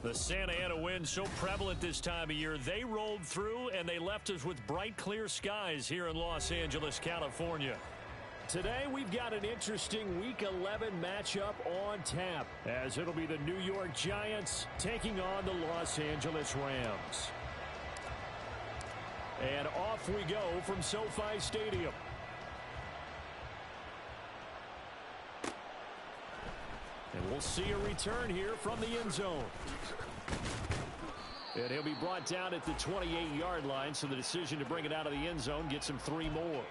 The Santa Ana wind so prevalent this time of year. They rolled through and they left us with bright, clear skies here in Los Angeles, California. Today we've got an interesting Week 11 matchup on tap, as it'll be the New York Giants taking on the Los Angeles Rams. And off we go from SoFi Stadium. And we'll see a return here from the end zone. And he'll be brought down at the 28-yard line, so the decision to bring it out of the end zone gets him 3 more.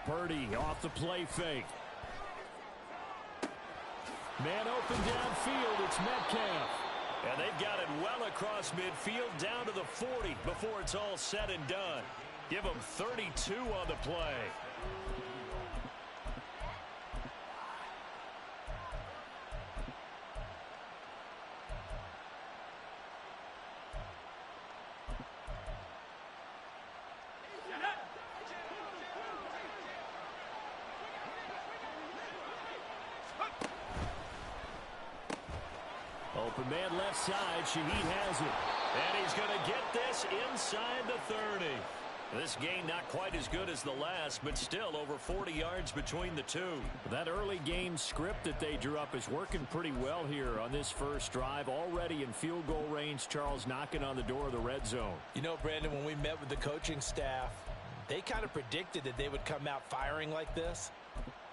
Purdy off the play fake. Man open downfield. It's Metcalf. And they've got it well across midfield down to the 40 before it's all said and done. Give them 32 on the play. Open man left side. Shaheed has it. And he's going to get this inside the 30. This game not quite as good as the last, but still over 40 yards between the two. That early game script that they drew up is working pretty well here on this first drive. Already in field goal range, Charles knocking on the door of the red zone. You know, Brandon, when we met with the coaching staff, they kind of predicted that they would come out firing like this.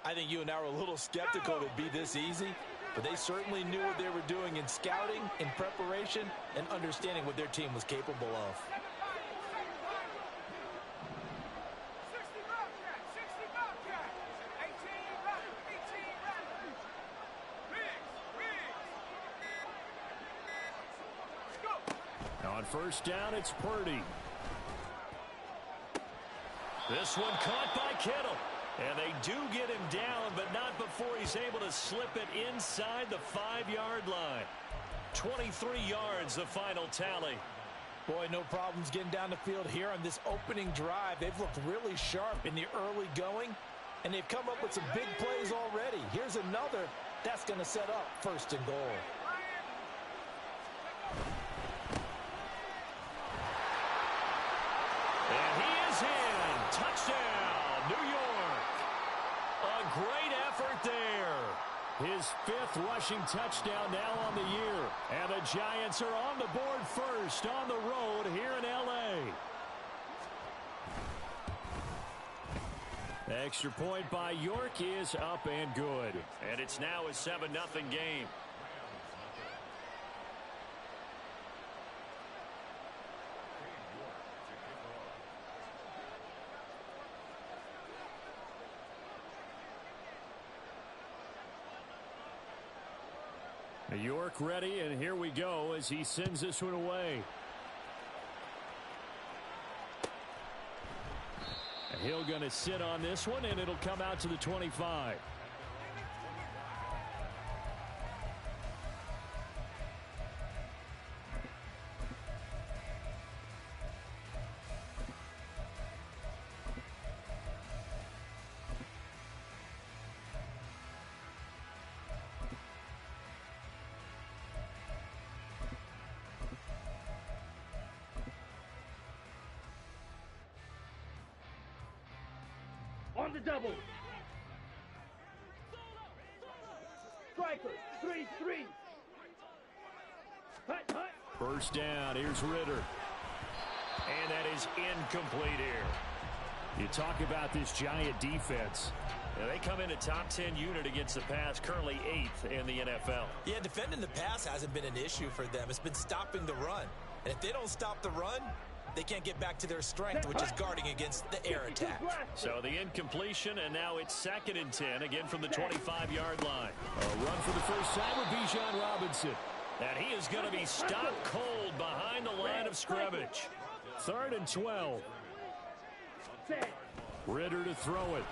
I think you and I were a little skeptical it'd be this easy. But they certainly knew what they were doing in scouting, in preparation, and understanding what their team was capable of. On first down, it's Purdy. This one caught by Kittle. And they do get him down, but not before he's able to slip it inside the 5-yard line. 23 yards, the final tally. Boy, no problems getting down the field here on this opening drive. They've looked really sharp in the early going, and they've come up with some big plays already. Here's another that's going to set up first and goal. And he is in. Touchdown, New York. A great effort there. His 5th rushing touchdown now on the year. And the Giants are on the board first on the road here in L.A. Extra point by York is up and good. And it's now a 7-0 game. York ready, and here we go as he sends this one away. And Hill going to sit on this one, and it'll come out to the 25. On the double. Striker, 3-3. Hut, hut. First down, here's Ritter. And that is incomplete here. You talk about this Giant defense. Yeah, they come in a top 10 unit against the pass, currently 8th in the NFL. Yeah, defending the pass hasn't been an issue for them. It's been stopping the run. And if they don't stop the run, they can't get back to their strength, which is guarding against the air attack. So the incompletion, and now it's 2nd and 10, again from the 25-yard line. A run for the first time with Bijan Robinson. And he is going to be stopped cold behind the line of scrimmage. 3rd and 12. Ritter to throw it.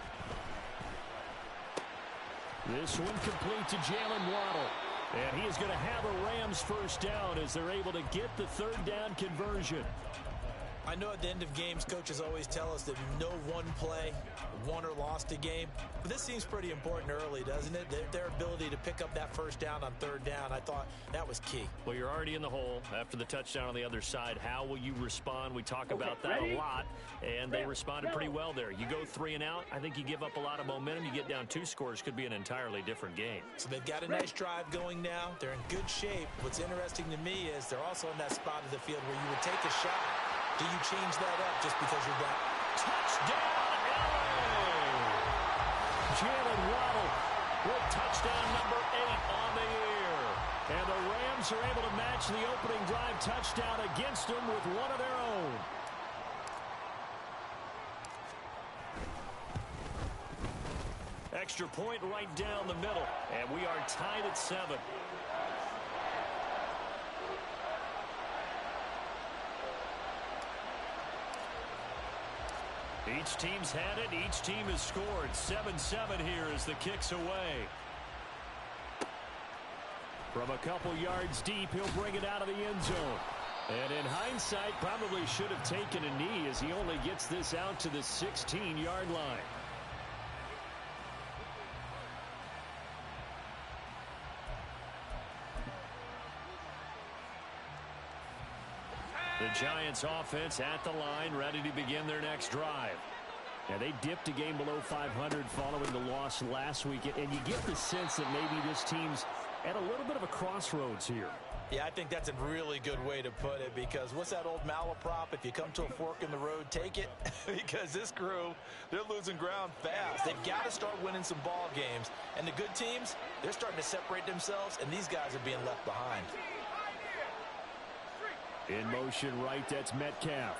This one complete to Jalen Waddle. And he is going to have a Rams first down as they're able to get the 3rd down conversion. I know at the end of games, coaches always tell us that no one play won or lost a game. But this seems pretty important early, doesn't it? Their ability to pick up that first down on 3rd down, I thought that was key. Well, you're already in the hole after the touchdown on the other side. How will you respond? We talk about that a lot, and they responded pretty well there. You go 3 and out, I think you give up a lot of momentum. You get down 2 scores, could be an entirely different game. So they've got a nice drive going now. They're in good shape. What's interesting to me is they're also in that spot of the field where you would take a shot. Do you change that up just because you're down? Touchdown, LA! Jalen Waddle with touchdown number 8 on the year. And the Rams are able to match the opening drive touchdown against them with one of their own. Extra point right down the middle. And we are tied at 7. Each team's had it. Each team has scored. 7-7 here as the kick's away. From a couple yards deep, he'll bring it out of the end zone. And in hindsight, probably should have taken a knee as he only gets this out to the 16-yard line. The Giants offense at the line, ready to begin their next drive. Now, they dipped a game below 500 following the loss last week, and you get the sense that maybe this team's at a little bit of a crossroads here. Yeah, I think that's a really good way to put it, because what's that old malaprop? If you come to a fork in the road, take it. Because this crew, they're losing ground fast. They've got to start winning some ball games. And the good teams, they're starting to separate themselves, and these guys are being left behind. In motion right, that's Metcalf.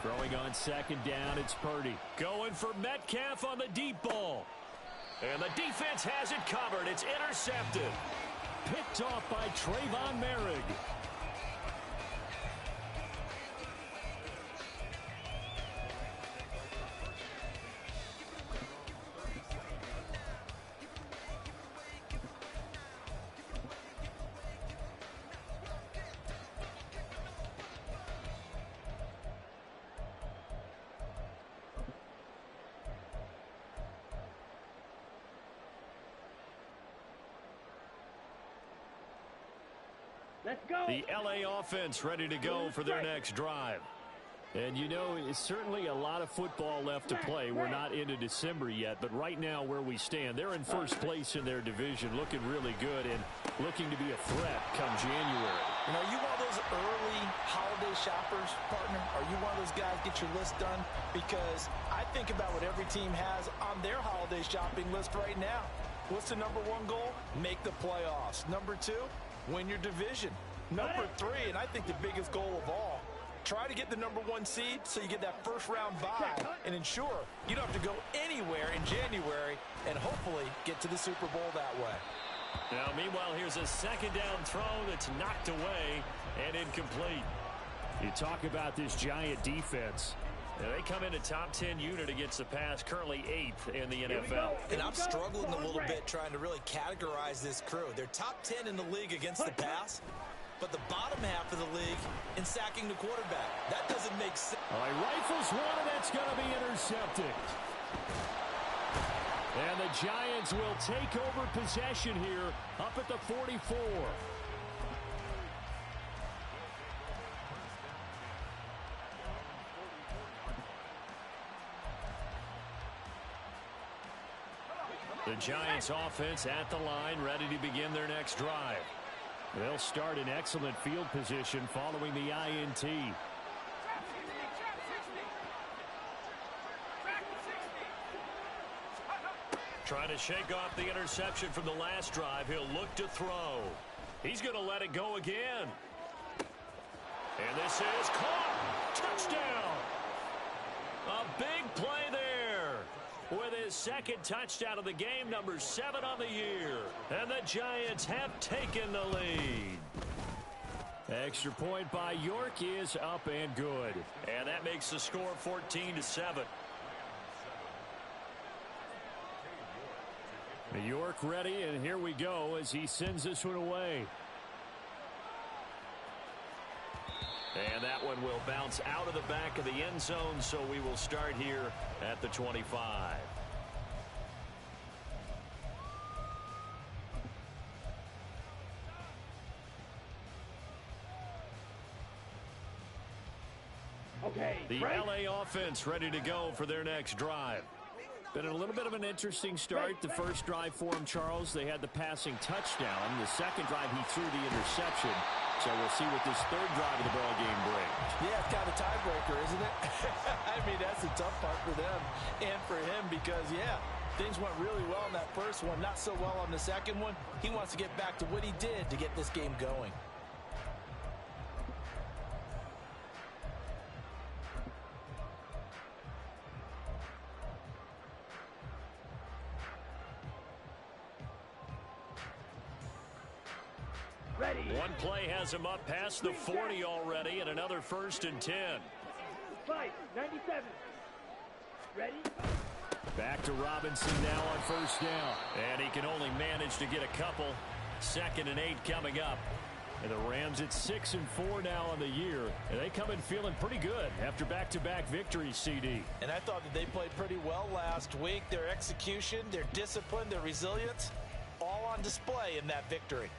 Throwing on 2nd down, it's Purdy. Going for Metcalf on the deep ball. And the defense has it covered. It's intercepted. Picked off by Trayvon Merrick. Let's go. The LA offense ready to go for their next drive. And you know, it's certainly a lot of football left to play. We're not into December yet, but right now where we stand, they're in first place in their division, looking really good and looking to be a threat come January. You know, are you one of those early holiday shoppers, partner? Are you one of those guys get your list done? Because I think about what every team has on their holiday shopping list right now. What's the number 1 goal? Make the playoffs. Number 2, win your division. Number 3, and I think the biggest goal of all, try to get the number 1 seed so you get that first-round bye and ensure you don't have to go anywhere in January and hopefully get to the Super Bowl that way. Now, meanwhile, here's a 2nd down throw that's knocked away and incomplete. You talk about this Giant defense. Now, they come in a top 10 unit against the pass, currently 8th in the NFL. And I'm struggling a little bit trying to really categorize this crew. They're top 10 in the league against the pass, but the bottom half of the league in sacking the quarterback. That doesn't make sense. All right, rifles one, and that's going to be intercepted. And the Giants will take over possession here up at the 44. The Giants offense at the line, ready to begin their next drive. They'll start in excellent field position following the INT. Trying to shake off the interception from the last drive. He'll look to throw. He's going to let it go again. And this is caught. Touchdown. A big play there. with his second touchdown of the game, number 7 on the year. And the Giants have taken the lead. Extra point by York is up and good. And that makes the score 14-7. York ready, and here we go as he sends this one away. And that one will bounce out of the back of the end zone, so we will start here at the 25. Okay, the LA offense ready to go for their next drive. Been a little bit of an interesting start. The first drive for him, Charles, they had the passing touchdown. The second drive, he threw the interception. So we'll see what this third drive of the ball game brings. Yeah, it's kind of a tiebreaker, isn't it? I mean, that's the tough part for them and for him because, yeah, things went really well in that first one, not so well on the second one. He wants to get back to what he did to get this game going. Ready. One play has him up past the 40 already, and another 1st and 10. 97. Ready. Back to Robinson now on 1st down. And he can only manage to get a couple. 2nd and 8 coming up. And the Rams at 6-4 now on the year. And they come in feeling pretty good after back-to-back victories, CD. And I thought that they played pretty well last week. Their execution, their discipline, their resilience, all on display in that victory.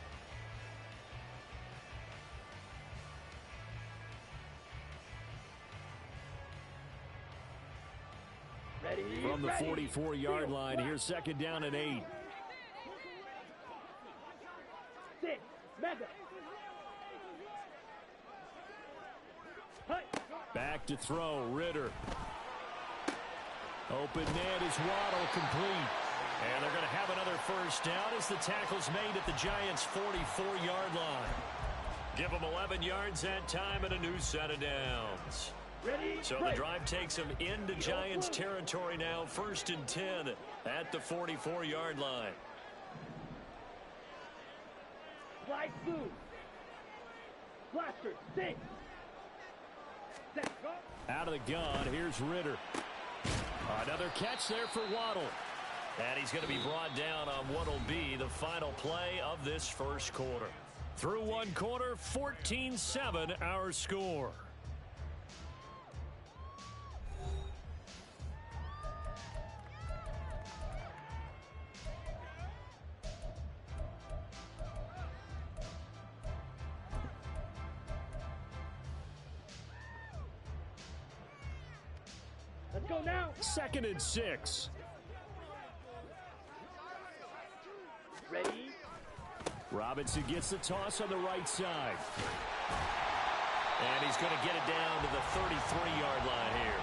From the 44-yard line, here's 2nd down and 8. 6, mega. Back to throw, Ritter. Open net is Waddle, complete. And they're going to have another 1st down as the tackle's made at the Giants' 44-yard line. Give them 11 yards that time and a new set of downs. Ready, so the drive takes them into Giants territory now. 1st and 10 at the 44-yard line. Slide through. Blaster, 6. Out of the gun, here's Ritter. Another catch there for Waddle. And he's going to be brought down on what will be the final play of this first quarter. Through one quarter, 14-7 our score. Let's go now. 2nd and 6. Ready. Robinson gets the toss on the right side. And he's going to get it down to the 33-yard line here.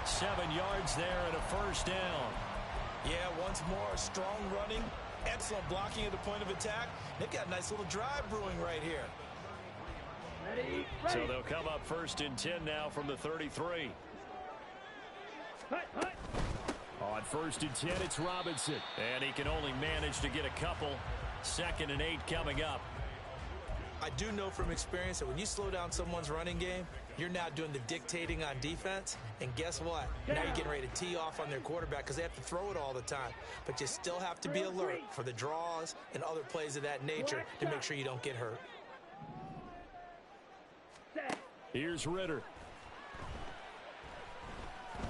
7 yards there and a 1st down. Yeah, once more, strong running, excellent blocking at the point of attack. They've got a nice little drive brewing right here. Ready. So they'll come up 1st and 10 now from the 33. On 1st and 10, it's Robinson. And he can only manage to get a couple. 2nd and 8 coming up. I do know from experience that when you slow down someone's running game, you're now doing the dictating on defense. And guess what? Now you're getting ready to tee off on their quarterback because they have to throw it all the time. But you still have to be alert for the draws and other plays of that nature to make sure you don't get hurt. Here's Ritter.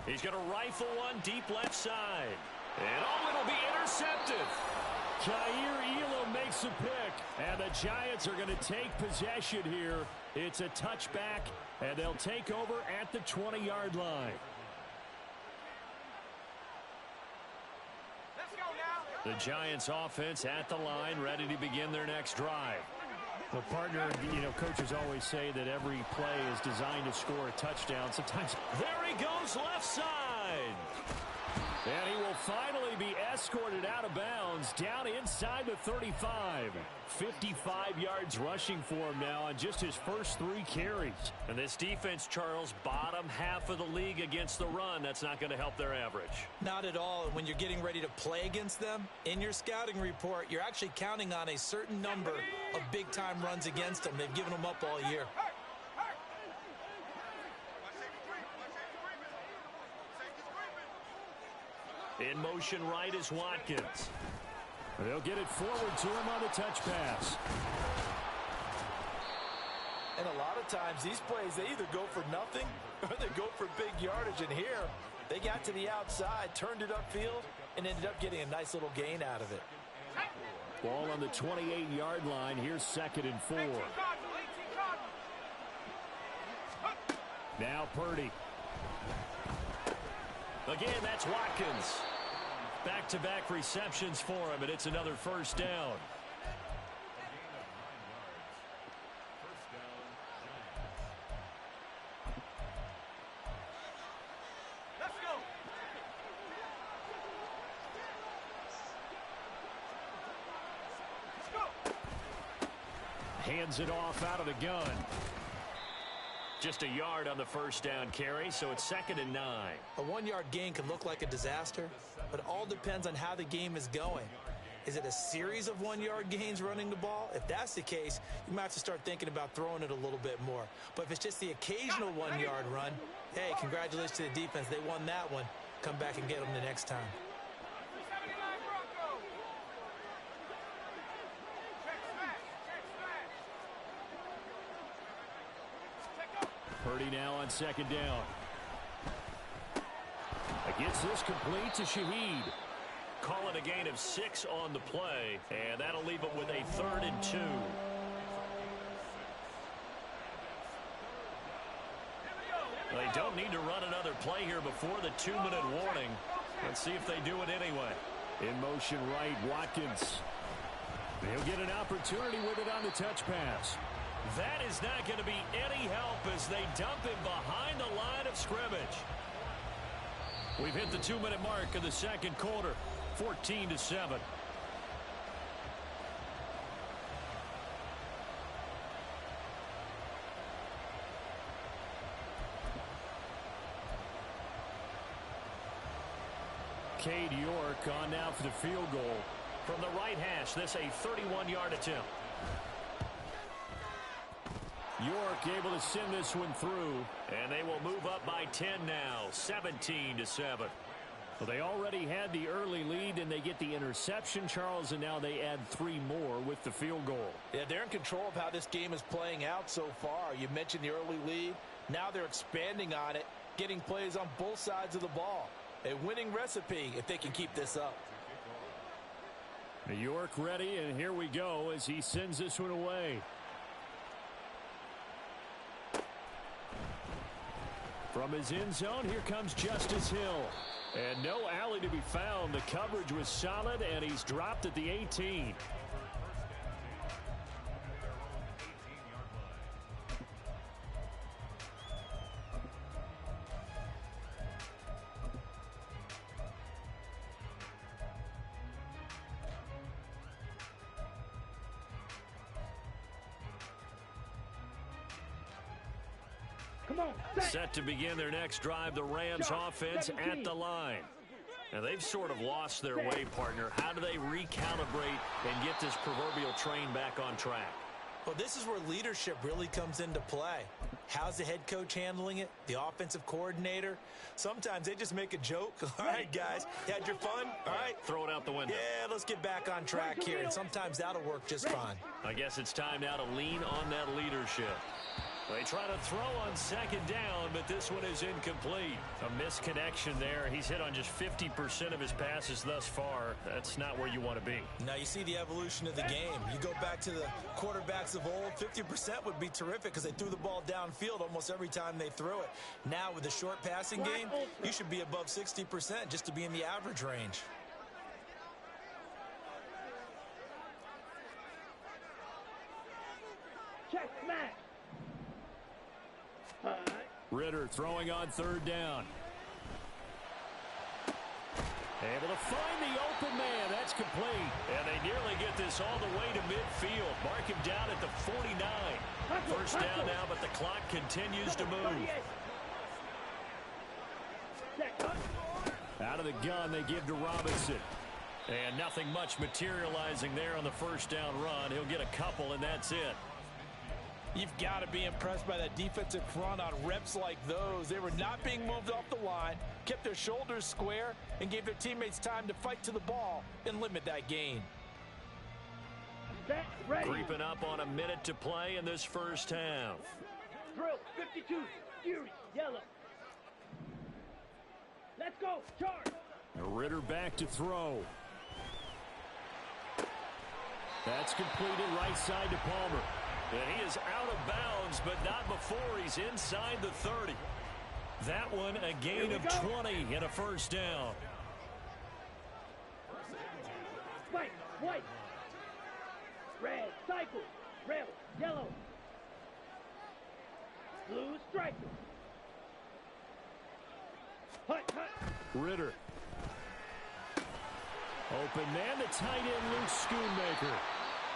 He's going to rifle one deep left side. And it'll be intercepted. Jair Elam makes a pick. And the Giants are going to take possession here. It's a touchback, and they'll take over at the 20-yard line. Let's go now. The Giants offense at the line, ready to begin their next drive. The partner, coaches always say that every play is designed to score a touchdown. Sometimes, there he goes left side. And he will finally be escorted out of bounds down inside the 35. 55 yards rushing for him now on just his first 3 carries. And this defense, Charles, bottom half of the league against the run. That's not going to help their average. Not at all. When you're getting ready to play against them, in your scouting report, you're actually counting on a certain number of big-time runs against them. They've given them up all year. In motion right is Watkins. They'll get it forward to him on the touch pass. And a lot of times these plays, they either go for nothing or they go for big yardage. And here, they got to the outside, turned it upfield, and ended up getting a nice little gain out of it. Ball on the 28-yard line. Here's 2nd and 4. Now Purdy. Again, that's Watkins. Back-to-back receptions for him, and it's another first down. Let's go. Let's go. Hands it off out of the gun. Just a yard on the first down carry, so it's 2nd and 9. A 1-yard gain can look like a disaster, but it all depends on how the game is going. Is it a series of 1-yard gains running the ball? If that's the case, you might have to start thinking about throwing it a little bit more. But if it's just the occasional 1-yard run, hey, congratulations to the defense. They won that one. Come back and get them the next time. Purdy now on 2nd down. Gets this complete to Shaheed. Call it a gain of 6 on the play, and that'll leave him with a 3rd and 2. They don't need to run another play here before the 2-minute warning. Let's see if they do it anyway. In motion right, Watkins. They'll get an opportunity with it on the touch pass. That is not going to be any help as they dump him behind the line of scrimmage. We've hit the 2-minute mark of the second quarter, 14-7. Cade York on now for the field goal. From the right hash, this a 31-yard attempt. York able to send this one through, and they will move up by 10 now, 17-7. Well, they already had the early lead, and they get the interception, Charles, and now they add 3 more with the field goal. Yeah, they're in control of how this game is playing out so far. You mentioned the early lead. Now they're expanding on it, getting plays on both sides of the ball. A winning recipe if they can keep this up. York ready, and here we go as he sends this one away. From his end zone, here comes Justice Hill. And no alley to be found. The coverage was solid, and he's dropped at the 18. Set to begin their next drive, the Rams offense at the line. Now, they've sort of lost their way, partner. How do they recalibrate and get this proverbial train back on track? Well, this is where leadership really comes into play. How's the head coach handling it? The offensive coordinator? Sometimes they just make a joke. All right, guys, you had your fun? All right. Throw it out the window. Yeah, let's get back on track here. And sometimes that'll work just fine. I guess it's time now to lean on that leadership. They try to throw on second down, but this one is incomplete. A misconnection there. He's hit on just 50% of his passes thus far. That's not where you want to be. Now, you see the evolution of the game. You go back to the quarterbacks of old, 50% would be terrific because they threw the ball downfield almost every time they threw it. Now, with the short passing game, you should be above 60% just to be in the average range. Check, smash. Ritter throwing on third down. Able to find the open man. That's complete. And they nearly get this all the way to midfield. Mark him down at the 49. First down now, but the clock continues to move. Out of the gun, they give to Robinson. And nothing much materializing there on the first down run. He'll get a couple, and that's it. You've got to be impressed by that defensive front on reps like those. They were not being moved off the line, kept their shoulders square, and gave their teammates time to fight to the ball and limit that gain. Creeping up on a minute to play in this first half. Drill, 52, Fury, yellow. Let's go, charge. Ritter back to throw. That's completed right side to Palmer. And he is out of bounds, but not before he's inside the 30. That one a gain of 20 and a first down. White, white. Red, cycle. Red, yellow. Blue, striker. Hut, hut. Ritter. Open man, the tight end, Luke Schoonmaker.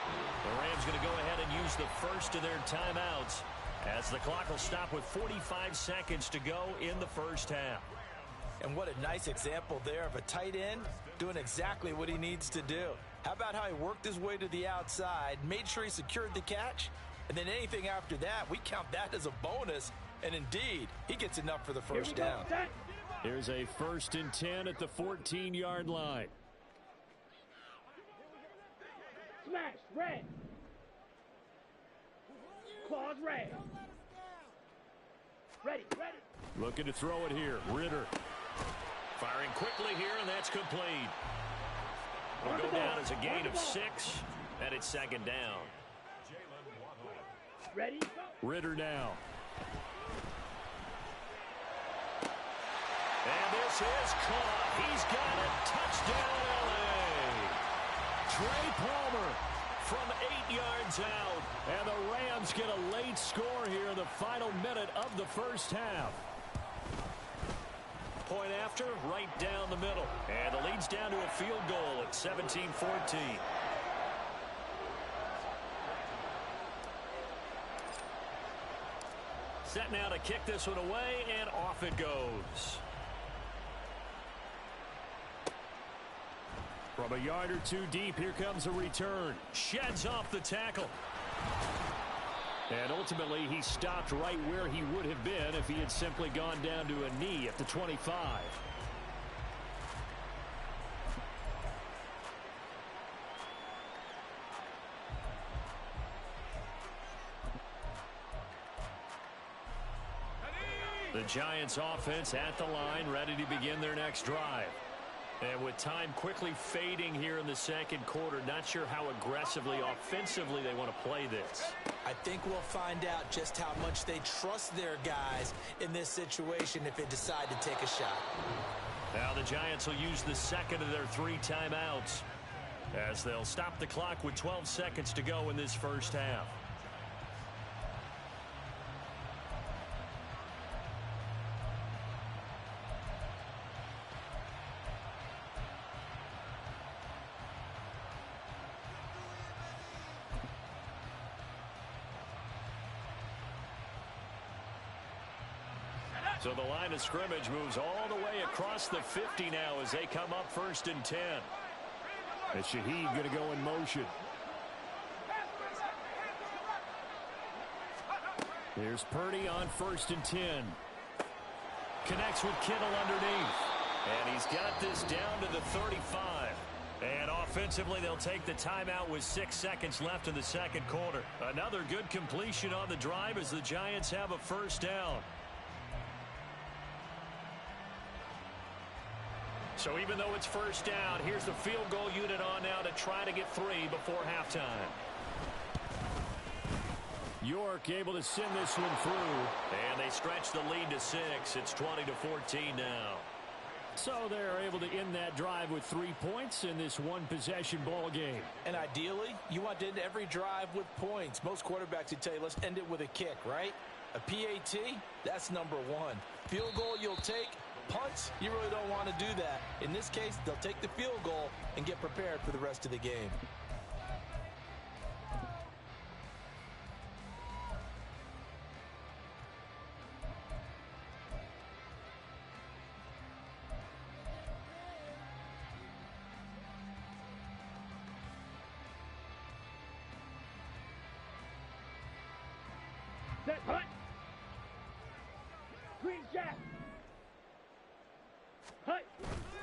The Rams going to go ahead and use the first of their timeouts as the clock will stop with 45 seconds to go in the first half. And what a nice example there of a tight end doing exactly what he needs to do. How about how he worked his way to the outside, made sure he secured the catch, and then anything after that, we count that as a bonus. And indeed, he gets enough for the first down. Here's a 1st and 10 at the 14-yard line. Smash, red. Claws, red. Ready, ready. Looking to throw it here. Ritter. Firing quickly here, and that's complete. Will go down as a gain of 6, and it's 2nd down. Ready, go. Ritter now. And this is caught. He's got a touchdown, L.A. Trey Palmer from 8 yards out. And the Rams get a late score here in the final minute of the first half. Point after, right down the middle. And the lead's down to a field goal at 17-14. Set now to kick this one away, and off it goes. From a yard or two deep, here comes a return. Sheds off the tackle. And ultimately, he stopped right where he would have been if he had simply gone down to a knee at the 25. The Giants offense at the line, ready to begin their next drive. And with time quickly fading here in the second quarter, not sure how aggressively, offensively they want to play this. I think we'll find out just how much they trust their guys in this situation if they decide to take a shot. Now the Giants will use the second of their 3 timeouts as they'll stop the clock with 12 seconds to go in this first half. So the line of scrimmage moves all the way across the 50 now as they come up 1st and 10. And Shaheed going to go in motion. Here's Purdy on 1st and 10. Connects with Kittle underneath. And he's got this down to the 35. And offensively, they'll take the timeout with 6 seconds left in the second quarter. Another good completion on the drive as the Giants have a first down. So even though it's first down, here's the field goal unit on now to try to get 3 before halftime. York able to send this one through. And they stretch the lead to 6. It's 20-14 now. So they're able to end that drive with 3 points in this one-possession ball game. And ideally, you want to end every drive with points. Most quarterbacks would tell you, let's end it with a kick, right? A PAT, that's number 1. Field goal you'll take, punts, you really don't want to do that. In this case, they'll take the field goal and get prepared for the rest of the game. Set, hut. Green jack. Hut.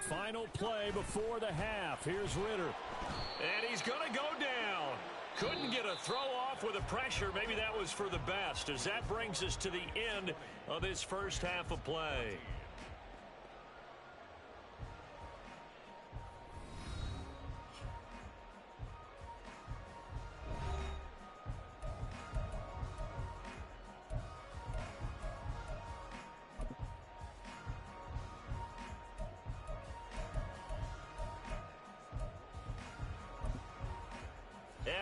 Final play before the half. Here's Ritter. And he's going to go down. Couldn't get a throw off with the pressure. Maybe that was for the best, as that brings us to the end of this first half of play.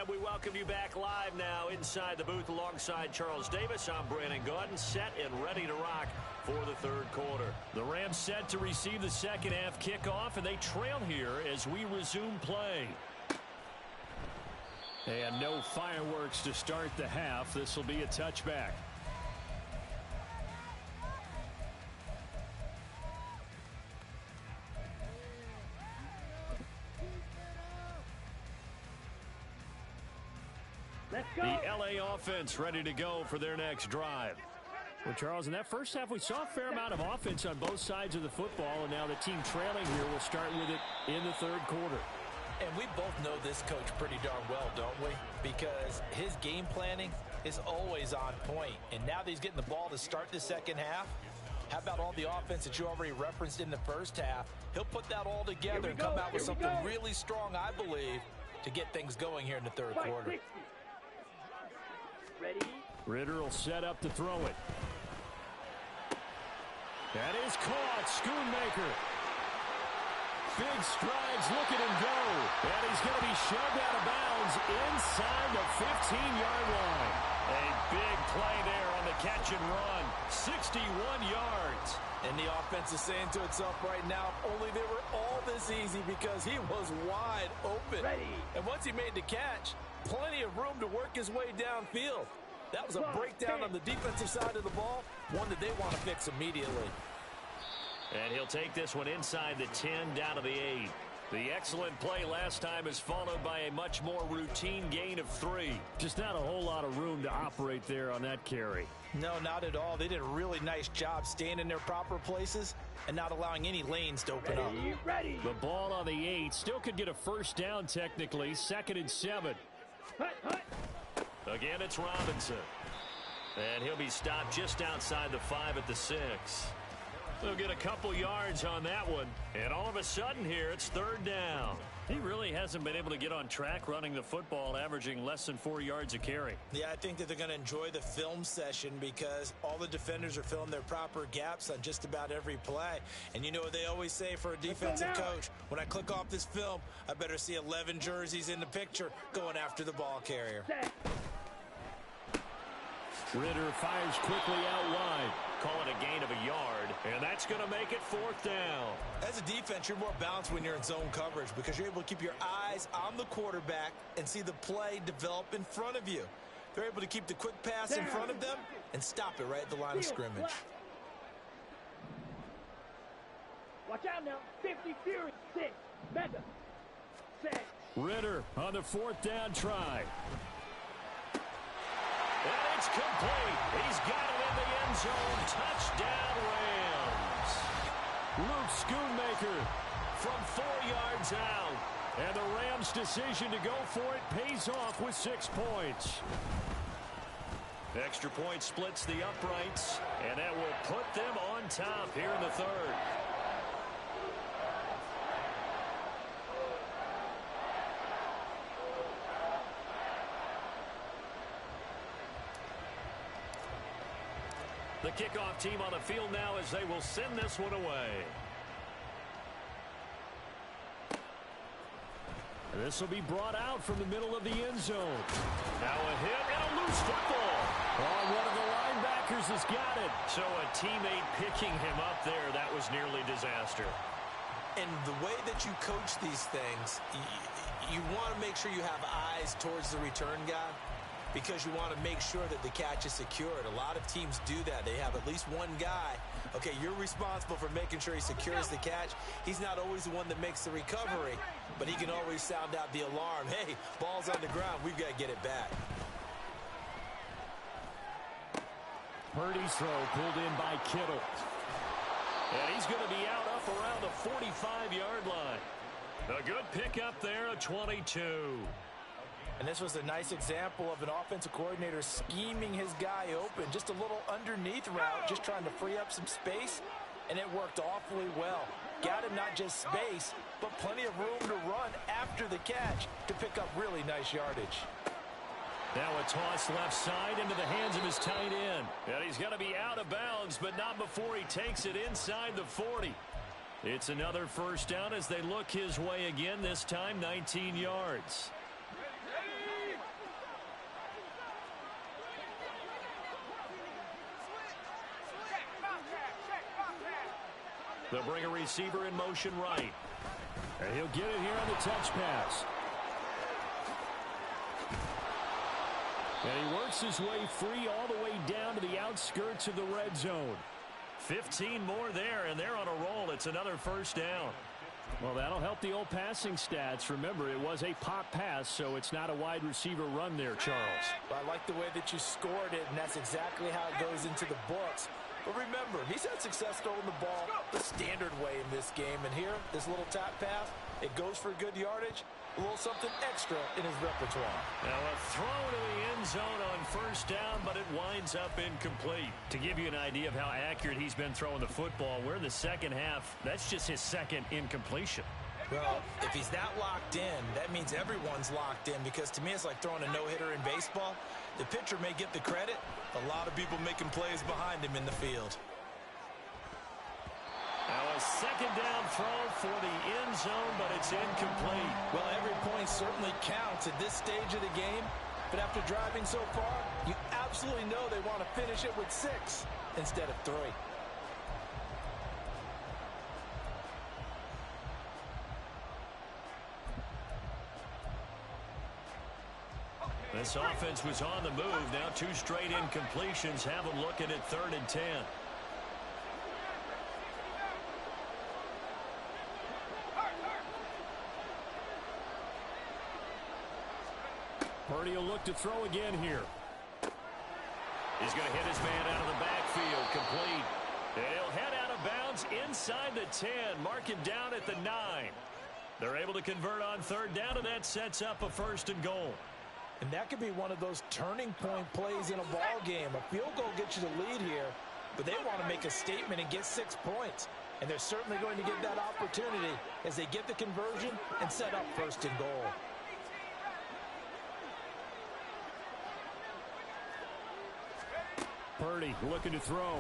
And we welcome you back live now inside the booth alongside Charles Davis. I'm Brandon Gaudin, set and ready to rock for the third quarter. The Rams set to receive the second half kickoff, and they trail here as we resume play. And no fireworks to start the half. This will be a touchback. Let's go. The LA offense ready to go for their next drive. Well, Charles, in that first half, we saw a fair amount of offense on both sides of the football, and now the team trailing here will start with it in the third quarter. And we both know this coach pretty darn well, don't we? Because his game planning is always on point. And now that he's getting the ball to start the second half, how about all the offense that you already referenced in the first half? He'll put that all together and come out with something really strong, I believe, to get things going here in the third quarter. Ready? Ritter will set up to throw it. That is caught. Schoonmaker. Big strides, look at him go. And he's going to be shoved out of bounds inside the 15-yard line. A big play there on the catch and run. 61 yards. And the offense is saying to itself right now, only they were all this easy because he was wide open. Ready. And once he made the catch, plenty of room to work his way downfield. That was a breakdown on the defensive side of the ball, one that they want to fix immediately. And he'll take this one inside the 10, down to the 8. The excellent play last time is followed by a much more routine gain of 3. Just not a whole lot of room to operate there on that carry. No, not at all. They did a really nice job staying in their proper places and not allowing any lanes to open up. Ready. The ball on the 8 still could get a first down technically. 2nd and 7. Hut, hut. Again, it's Robinson. And he'll be stopped just outside the 5 at the 6. They'll get a couple yards on that one. And all of a sudden here, it's 3rd down. He really hasn't been able to get on track running the football, averaging less than 4 yards a carry. Yeah, I think that they're going to enjoy the film session because all the defenders are filling their proper gaps on just about every play. And you know what they always say for a defensive coach? When I click off this film, I better see 11 jerseys in the picture going after the ball carrier. Set. Ritter fires quickly out wide. Call it a gain of a yard, and that's going to make it 4th down. As a defense, you're more balanced when you're in zone coverage because you're able to keep your eyes on the quarterback and see the play develop in front of you. They're able to keep the quick pass in front of them and stop it right at the line of scrimmage. Watch out now. 50 Fury. 6. Mega. Set. Ritter on the 4th down try. And it's complete. He's got it in the end zone. Touchdown, Rams. Luke Schoonmaker from 4 yards out. And the Rams' decision to go for it pays off with 6 points. Extra point splits the uprights, and that will put them on top here in the 3rd. The kickoff team on the field now as they will send this one away. This will be brought out from the middle of the end zone. Now a hit and a loose football. On one of the linebackers Sanders has got it. So a teammate picking him up there, that was nearly disaster. And the way that you coach these things, you want to make sure you have eyes towards the return guy because you want to make sure that the catch is secured. A lot of teams do that. They have at least one guy. Okay, you're responsible for making sure he secures the catch. He's not always the one that makes the recovery, but he can always sound out the alarm. Hey, ball's on the ground. We've got to get it back. Purdy's throw pulled in by Kittle. And he's going to be out up around the 45-yard line. A good pickup there, a 22. And this was a nice example of an offensive coordinator scheming his guy open. Just a little underneath route, just trying to free up some space, and it worked awfully well. Got him not just space, but plenty of room to run after the catch to pick up really nice yardage. Now a toss left side into the hands of his tight end. And he's going to be out of bounds, but not before he takes it inside the 40. It's another first down as they look his way again, this time 19 yards. They'll bring a receiver in motion right. And he'll get it here on the touch pass. And he works his way free all the way down to the outskirts of the red zone. 15 more there, and they're on a roll. It's another first down. Well, that'll help the old passing stats. Remember, it was a pop pass, so it's not a wide receiver run there, Charles. Well, I like the way that you scored it, and that's exactly how it goes into the books. But remember, he's had success throwing the ball the standard way in this game. And here, this little tap pass, it goes for good yardage, a little something extra in his repertoire. Now a throw to the end zone on first down, but it winds up incomplete. To give you an idea of how accurate he's been throwing the football, we're in the second half. That's just his second incompletion. Well, if he's that locked in, that means everyone's locked in, because to me it's like throwing a no-hitter in baseball. The pitcher may get the credit, a lot of people making plays behind him in the field. Now a second down throw for the end zone, but it's incomplete. Well, every point certainly counts at this stage of the game, but after driving so far, you absolutely know they want to finish it with 6 instead of 3. This offense was on the move. Now 2 straight incompletions have them looking at 3rd and 10. Purdy will look to throw again here. He's going to hit his man out of the backfield. Complete. And he'll head out of bounds inside the 10. Mark him down at the 9. They're able to convert on 3rd down, and that sets up a 1st and goal. And that could be one of those turning point plays in a ball game. A field goal gets you the lead here, but they want to make a statement and get 6 points. And they're certainly going to get that opportunity as they get the conversion and set up 1st and goal. Purdy looking to throw.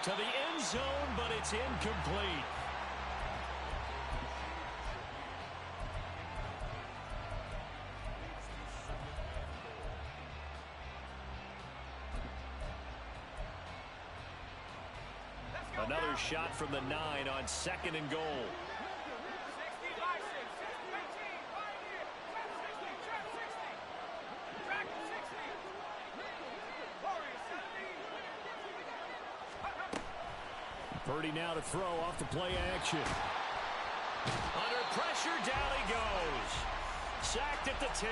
To the end zone, but it's incomplete. Another shot from the 9 on 2nd and goal. Purdy now to throw off the play action. Under pressure, down he goes. Sacked at the 10.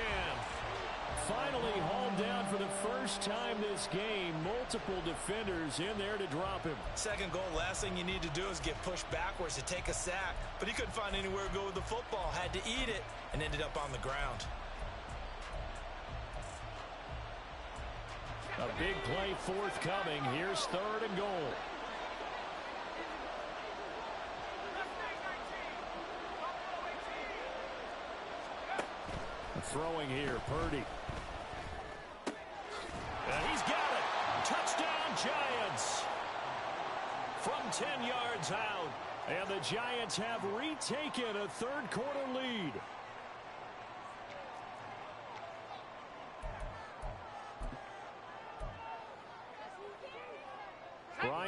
Finally hauled down for the first time this game. Multiple defenders in there to drop him. 2nd goal, last thing you need to do is get pushed backwards to take a sack. But he couldn't find anywhere to go with the football. Had to eat it and ended up on the ground. A big play forthcoming. Here's 3rd and goal. Throwing here, Purdy. And he's got it. Touchdown, Giants. From 10 yards out. And the Giants have retaken a 3rd quarter lead.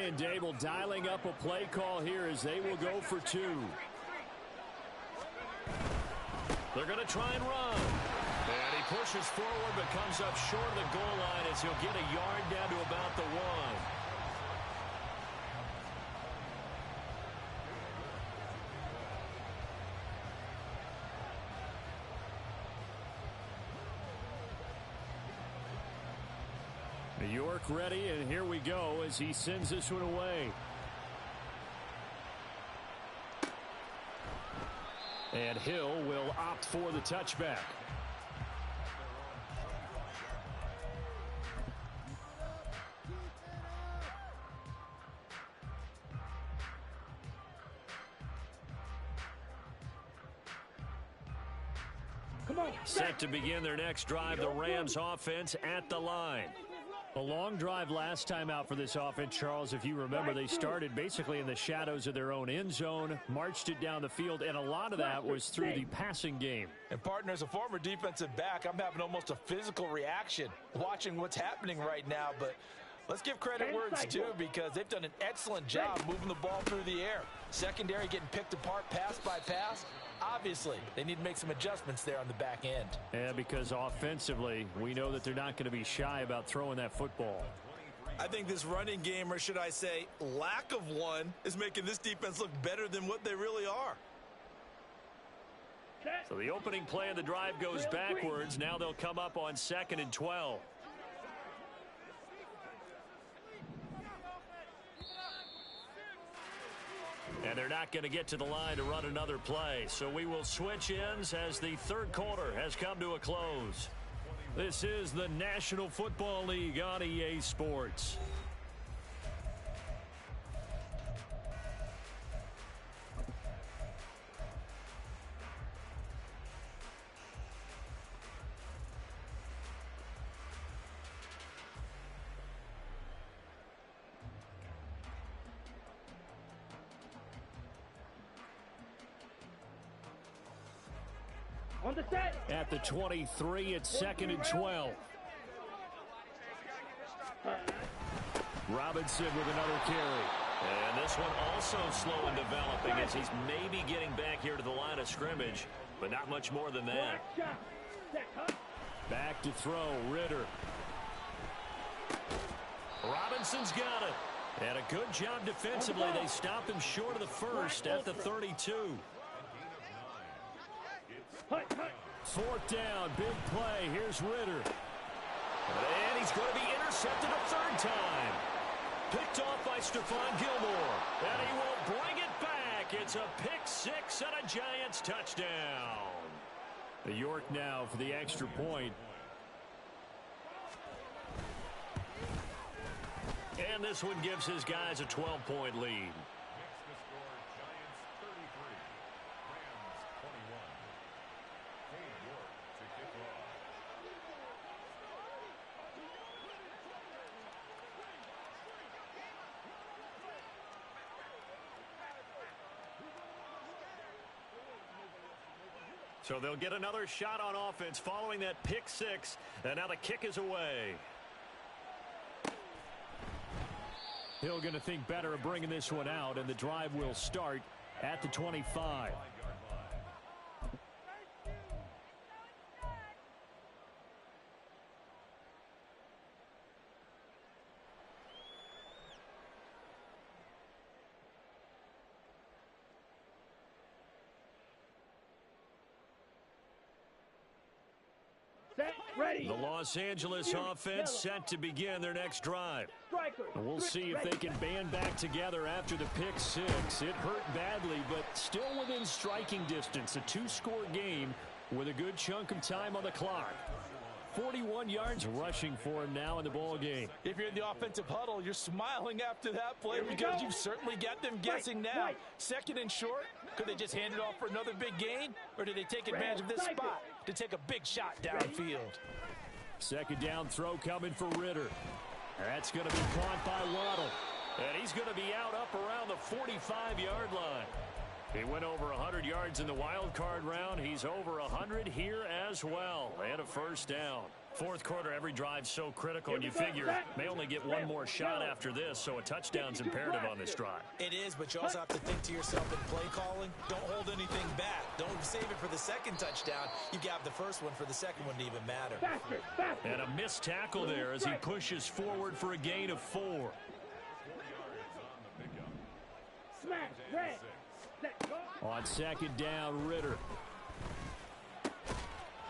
Ryan Dable dialing up a play call here as they will go for 2. They're going to try and run. And he pushes forward but comes up short of the goal line as he'll get a yard down to about the 1. New York ready, and here we go as he sends this one away. And Hill will opt for the touchback. Set to begin their next drive, the Rams offense at the line. A long drive last time out for this offense, Charles. If you remember, they started basically in the shadows of their own end zone, marched it down the field, and a lot of that was through the passing game. And, partner, as a former defensive back, I'm having almost a physical reaction watching what's happening right now. But let's give credit where it's due, because they've done an excellent job moving the ball through the air. Secondary getting picked apart pass by pass. Obviously, they need to make some adjustments there on the back end. Yeah, because offensively, we know that they're not going to be shy about throwing that football. I think this running game, or should I say lack of one, is making this defense look better than what they really are. So the opening play of the drive goes backwards. Now they'll come up on 2nd and 12. And they're not going to get to the line to run another play. So we will switch ends as the third quarter has come to a close. This is the National Football League on EA Sports. On the set. At the 23, it's 2nd and 12. Robinson with another carry. And this one also slow in developing as he's maybe getting back here to the line of scrimmage, but not much more than that. Back to throw, Ritter. Robinson's got it. And a good job defensively. They stopped him short of the first at the 32. 4th down, big play. Here's Ritter. And he's going to be intercepted a 3rd time. Picked off by Stephon Gilmore. And he will bring it back. It's a pick 6 and a Giants touchdown. The York now for the extra point. And this one gives his guys a 12-point lead. So they'll get another shot on offense following that pick 6. And now the kick is away. Hill going to think better of bringing this one out, and the drive will start at the 25. Ready. The Los Angeles offense set to begin their next drive. And we'll see if they can band back together after the pick 6. It hurt badly, but still within striking distance. A 2-score game with a good chunk of time on the clock. 41 yards rushing for him now in the ball game. If you're in the offensive huddle, you're smiling after that play because you've certainly got them guessing now. 2nd and short. Could they just hand it off for another big gain? Or do they take advantage of this spot to take a big shot downfield? 2nd down throw coming for Ritter. That's going to be caught by Waddle. And he's going to be out up around the 45-yard line. He went over 100 yards in the wild card round. He's over 100 here as well. And a first down. Fourth quarter, every drive's so critical, and you figure may only get one more shot after this, so a touchdown's imperative on this drive. It is, but you also have to think to yourself in play calling, don't hold anything back. Don't save it for the second touchdown. You got the first one for the second one to even matter. And a missed tackle there as he pushes forward for a gain of 4. On second down, Ritter.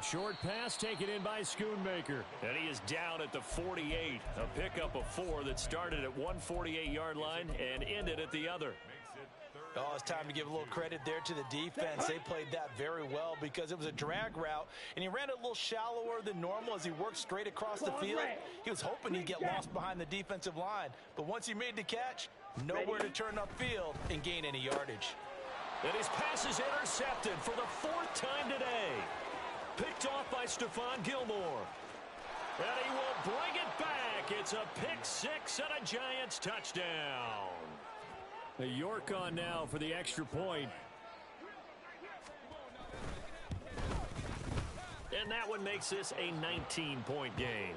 Short pass taken in by Schoonmaker. And he is down at the 48. A pickup of 4 that started at 148-yard line and ended at the other. Oh, it's time to give a little credit there to the defense. They played that very well because it was a drag route, and he ran it a little shallower than normal as he worked straight across the field. He was hoping he'd get lost behind the defensive line, but once he made the catch, nowhere to turn upfield and gain any yardage. And his pass is intercepted for the 4th time today. Picked off by Stephon Gilmore. And he will bring it back. It's a pick 6 and a Giants touchdown. The York on now for the extra point. And that one makes this a 19-point game.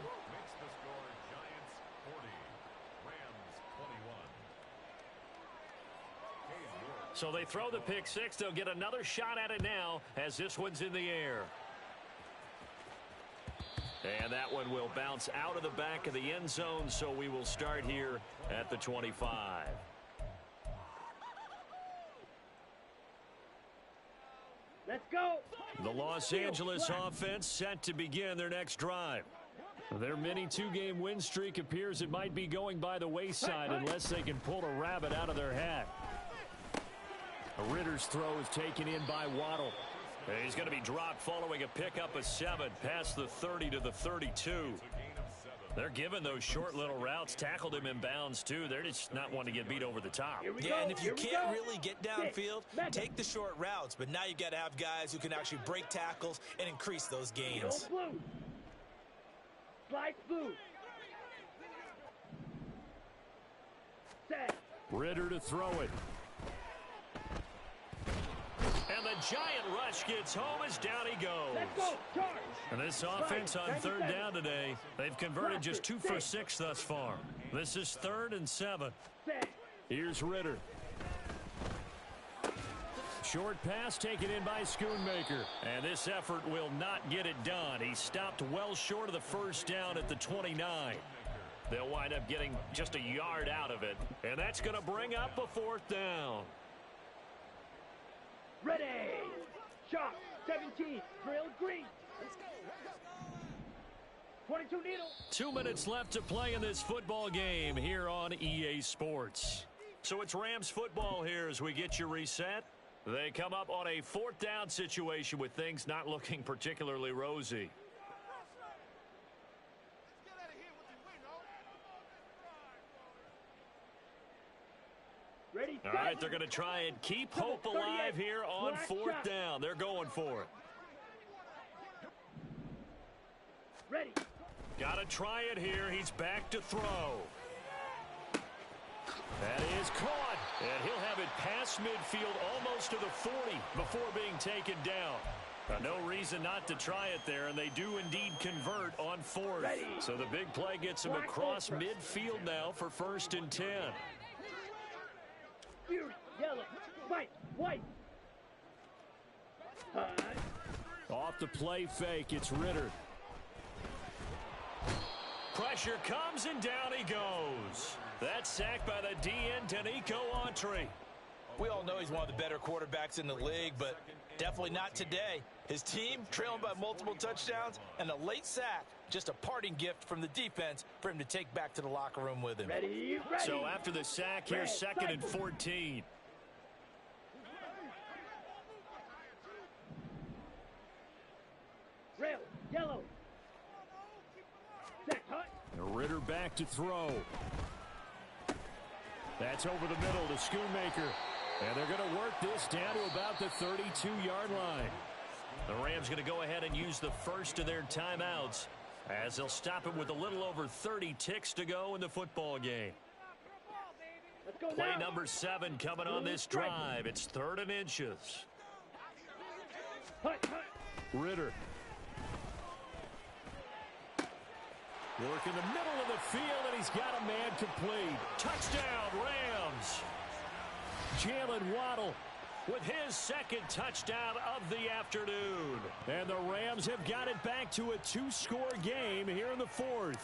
So they throw the pick 6. They'll get another shot at it now as this one's in the air. And that one will bounce out of the back of the end zone, so we will start here at the 25. Let's go. The Los Angeles offense set to begin their next drive. Their mini 2-game win streak appears it might be going by the wayside unless they can pull a rabbit out of their hat. Ritter's throw is taken in by Waddle. He's going to be dropped following a pickup of 7 past the 30 to the 32. They're giving those short little routes. Tackled him in bounds, too. They're just not wanting to get beat over the top. Yeah, and if you can't really get downfield, take the short routes. But now you've got to have guys who can actually break tackles and increase those gains. Slide blue. Set. Ritter to throw it. And the giant rush gets home as down he goes. Let's go, charge. And this offense on 3rd down today, they've converted just 2 for 6 thus far. This is 3rd and 7. Here's Ritter. Short pass taken in by Schoonmaker. And this effort will not get it done. He stopped well short of the first down at the 29. They'll wind up getting just a yard out of it. And that's going to bring up a 4th down. Ready. Shot. 17. Drill green. 22 needle. 2 minutes left to play in this football game here on EA Sports. So it's Rams football here as we get you reset. They come up on a 4th down situation with things not looking particularly rosy. Ready, all right, they're going to try and keep hope alive here on 4th down. They're going for it. Ready. Got to try it here. He's back to throw. That is caught. And he'll have it past midfield almost to the 40 before being taken down. No reason not to try it there, and they do indeed convert on 4th. Ready. So the big play gets him across midfield now for 1st and 10. Fury, yellow, white. Off the play fake, it's Ritter. Pressure comes and down he goes. That's sacked by the DN, Danico Autry. We all know he's one of the better quarterbacks in the league, but definitely not today. His team trailing by multiple touchdowns and a late sack. Just a parting gift from the defense for him to take back to the locker room with him. Ready. So after the sack, here's 2nd and 14. Rail, yellow. Set, hut. Ritter back to throw. That's over the middle to Schoonmaker. And they're going to work this down to about the 32-yard line. The Rams going to go ahead and use the first of their timeouts as they'll stop it with a little over 30 ticks to go in the football game. Let's go Play now. number 7 coming on this drive. It's 3rd and inches. Hunt. Ritter. Work in the middle of the field, and he's got a man complete. Touchdown, Rams. Jalen Waddle with his 2nd touchdown of the afternoon. And the Rams have got it back to a 2-score game here in the 4th.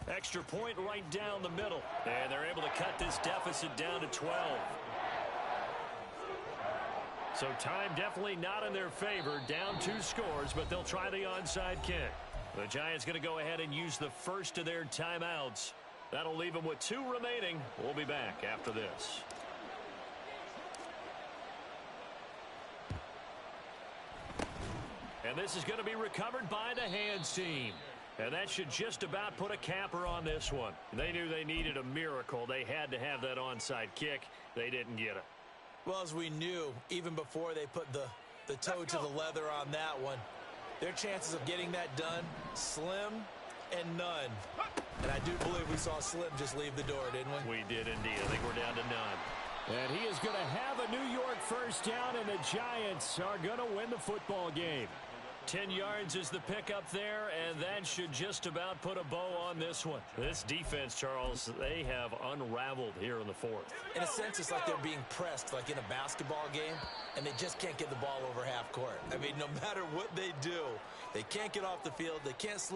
Extra point right down the middle. And they're able to cut this deficit down to 12. So time definitely not in their favor. Down 2 scores, but they'll try the onside kick. The Giants going to go ahead and use the first of their timeouts. That'll leave them with 2 remaining. We'll be back after this. And this is going to be recovered by the hands team. And that should just about put a capper on this one. They knew they needed a miracle. They had to have that onside kick. They didn't get it. Well, as we knew, even before they put the toe to the leather on that one, their chances of getting that done, slim and none. And I do believe we saw Slim just leave the door, didn't we? We did indeed. I think we're down to none. And he is going to have a New York first down, and the Giants are going to win the football game. 10 yards is the pickup there, and that should just about put a bow on this one. This defense, Charles, they have unraveled here in the 4th. In a sense, it's like they're being pressed like in a basketball game, and they just can't get the ball over half court. I mean, no matter what they do, they can't get off the field, they can't slow